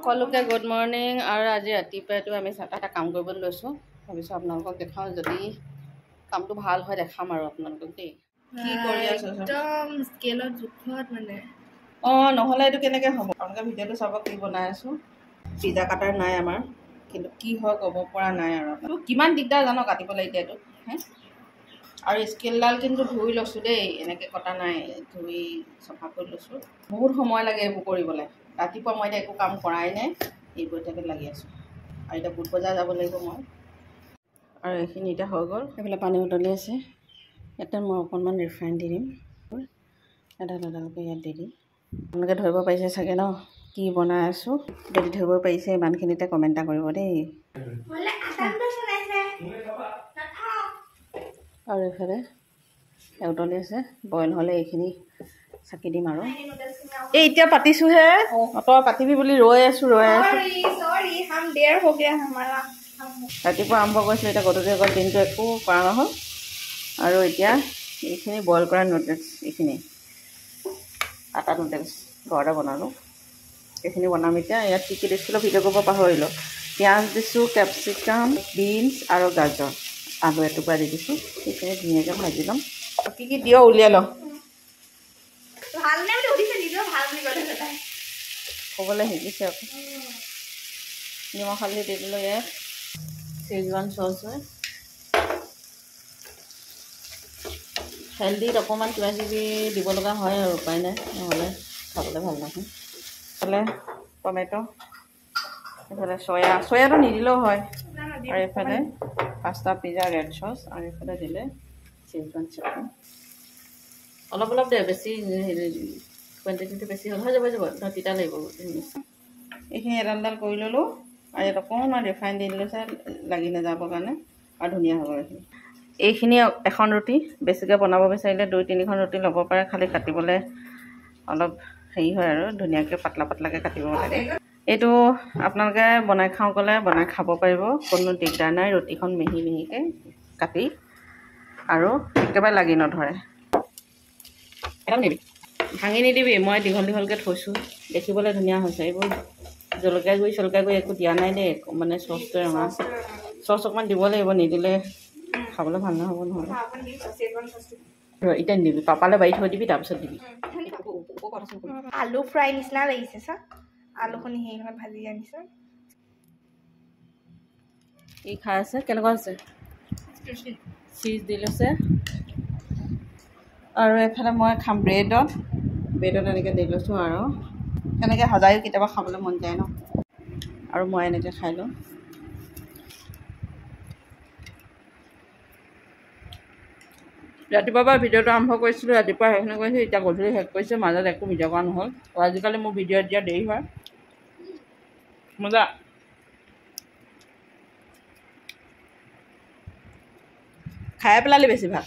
সকলোকে good morning. আৰু আজি ৰাতিপুৱাইতো আমি এটা কাম কৰিবলৈ লৈছোঁ, ভাবিছোঁ আপোনালোকক দেখাওঁ, যদি কামটো ভাল হয় দেখাম আৰু আপোনালোকক দেই। কি কৰি আছোঁ একদম স্কেলত জোখত মানে নহ'লে এইটো কেনেকৈ হ'ব। আপোনালোকে ভিডিঅ'টো চাব কি বনাই আছোঁ। পিজ্জা কাটাৰ নাই আমাৰ, কিন্তু কি হয় ক'ব পৰা নাই আৰু আপোনালোক কিমান দিগদাৰ জানো কাটিবলৈ এতিয়া এইটো আৰু স্কেলডাল কিন্তু ধুই লৈছোঁ দেই, এনেকৈ কটা নাই, ধুই চফা কৰি লৈছোঁ। বহুত সময় লাগে এইবোৰ কৰিবলৈ। ৰাতিপুৱা মই এতিয়া একো কাম কৰাই নাই, এইবোৰ এতিয়াকে লাগি আছোঁ। আৰু এতিয়া বুট বজাৰ যাব লাগিব মই। আৰু এইখিনি এতিয়া হৈ গ'ল। এইফালে পানী উতলি আছে। ইয়াতে মই অকণমান ৰিফাইন দি দিম, এডাল এডালকৈ ইয়াত দি দিম। আপোনালোকে ধৰিব পাৰিছে চাগে ন কি বনাই আছোঁ। যদি ধৰিব পাৰিছে ইমানখিনিতে কমেণ্ট এটা কৰিব দেই। আৰু এইফালে উতলি আছে, বইল হ'লে এইখিনি চাকি দিম। আৰু এই এতিয়া পাতিছোঁহে, তই পাতিবি বুলি ৰৈ আছোঁ। ৰাতিপুৱা আৰম্ভ কৰিছিলোঁ, এতিয়া গধূলি গ'ল, দিনটো একো কৰা নহ'ল। আৰু এতিয়া এইখিনি বইল কৰা নুডলছ, এইখিনি আটা নুডলছ ঘৰতে বনালোঁ, এইখিনি বনাম এতিয়া। ইয়াত কি কি দিছিলোঁ ভিডিঅ' কৰিব পাহৰিলোঁ। পিঁয়াজ দিছোঁ, কেপচিকাম, বিনছ আৰু গাজৰ, আলু এটুকুৰা দি দিছোঁ। সেইখিনি ধুনীয়াকৈ ভাজি ল'ম। কি কি দিয় উলিয়াই লওঁ, ক'বলৈ শিকিছে আকৌ। নিমখ হালধি দি দিলোঁ। ইয়াত চেজৱান চচ হয়, হেল্ডিত অকণমান কিবা কিবি দিব লগা হয় আৰু উপায় নাই, নহ'লে খাবলৈ ভাল নহয়। এইফালে টমেটো, এইফালে চয়াটো নিদিলেও হয়। আৰু এইফালে পাস্তা পিজ্জা ৰেড চচ, আৰু এইফালে দিলে চেজৱান চাটনি। অলপ অলপ দে, বেছি কুৱাণ্টিটিটো বেছি হ'ল হৈ যাব তিতা লাগিব। এইখিনি এডাল এডাল কৰি ল'লোঁ। আৰু ইয়াত অকণমান ৰিফাইন দি দিলোঁ চাই লাগি নাযাবৰ কাৰণে, আৰু ধুনীয়া হ'ব এইখিনি। এইখিনি এখন ৰুটি, বেছিকৈ বনাব বিচাৰিলে 2-3খন ৰুটি ল'ব পাৰে, খালি কাটিবলৈ অলপ হেৰি হয় আৰু ধুনীয়াকৈ পাতলা পাতলাকৈ কাটিব লাগে। এইটো আপোনালোকে বনাই খাওঁ ক'লে বনাই খাব পাৰিব, কোনো দিগদাৰ নাই। ৰুটিখন মিহি মিহিকৈ কাটি, আৰু একেবাৰে লাগি নধৰে। একদম নিবি, ভাঙি নিদিবি, মই দীঘল দীঘলকৈ থৈছোঁ, দেখিবলৈ ধুনীয়া হৈছে। এইবোৰ জলকীয়া গুড়ি একো দিয়া নাই দেই, মানে চচটোৱে ৰঙা আছে। চচ অকণমান দিব লাগিব, নিদিলে খাবলৈ ভাল নহ'ব নহয়। এতিয়া নিদিবি, পাপালৈ বাৰী থৈ দিবি, তাৰপিছত দিবি। আলু ফ্ৰাই নিচিনা লাগিছে চা, আলুখিনি সেইখনত ভাজি আনিছোঁ। কি খাই আছে, কেনেকুৱা হৈছে? চীজ দি লৈছে। আৰু এইফালে মই খাম ব্ৰেডত এনেকৈ দি লৈছোঁ। আৰু এনেকৈ সদায়ো কেতিয়াবা খাবলৈ মন যায় ন, আৰু মই এনেকৈ খাই লওঁ। ৰাতিপুৱাৰ পৰা ভিডিঅ'টো আৰম্ভ কৰিছিলোঁ, ৰাতিপুৱা সেইখিনি কৰিছোঁ, এতিয়া গধূলি শেষ কৰিছোঁ। মাজত একো ভিডিঅ' কৰা নহ'ল। আজিকালি মোৰ ভিডিঅ' দিয়া দেৰি হয়। মজা খাই পেলালি বেছি ভাল।